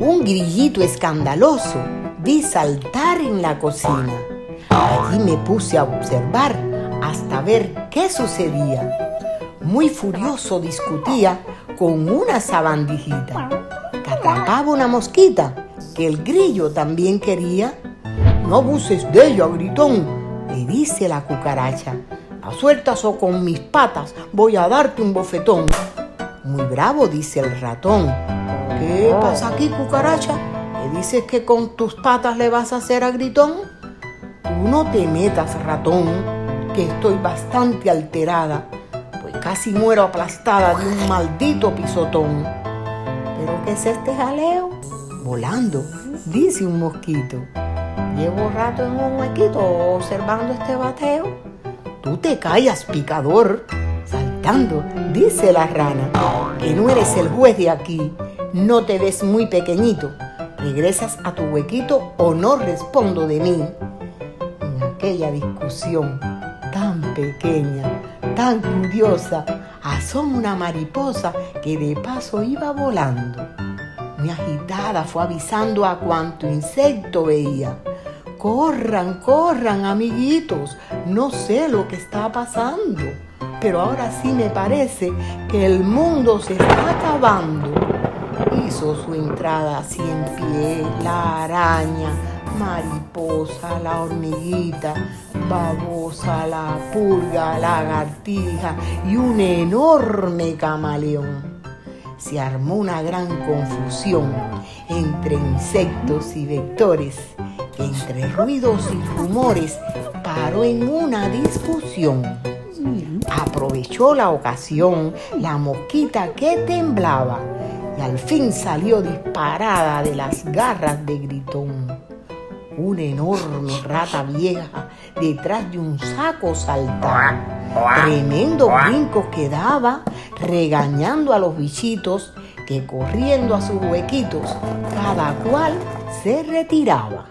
un grillito escandaloso vi saltar en la cocina. Allí me puse a observar hasta ver qué sucedía. Muy furioso discutía con una sabandijita que atrapaba una mosquita que el grillo también quería. «No abuses de ella, gritón», le dice la cucaracha. «La sueltas o con mis patas voy a darte un bofetón». Muy bravo dice el ratón. «¿Qué pasa aquí, cucaracha? ¿Me dices que con tus patas le vas a hacer a gritón?» «Tú no te metas, ratón, que estoy bastante alterada, pues casi muero aplastada de un maldito pisotón». «¿Pero qué es este jaleo?» «Volando», dice un mosquito. «Llevo rato en un huequito observando este bateo». «Tú te callas, picador», saltando, dice la rana. «Que no eres el juez de aquí, no te ves muy pequeñito. ¿Regresas a tu huequito o no respondo de mí?» En aquella discusión tan pequeña, tan curiosa, asoma una mariposa que de paso iba volando. Muy agitada fue avisando a cuanto insecto veía. «Corran, corran, amiguitos, no sé lo que está pasando, pero ahora sí me parece que el mundo se está acabando». Hizo su entrada 100 pies, la araña, mariposa, la hormiguita, babosa, la pulga, la lagartija y un enorme camaleón. Se armó una gran confusión entre insectos y vectores, que entre ruidos y rumores paró en una discusión. Aprovechó la ocasión la mosquita que temblaba y al fin salió disparada de las garras de gritón. Una enorme rata vieja detrás de un saco saltaba. Tremendos brincos que daba, regañando a los bichitos que corriendo a sus huequitos, cada cual se retiraba.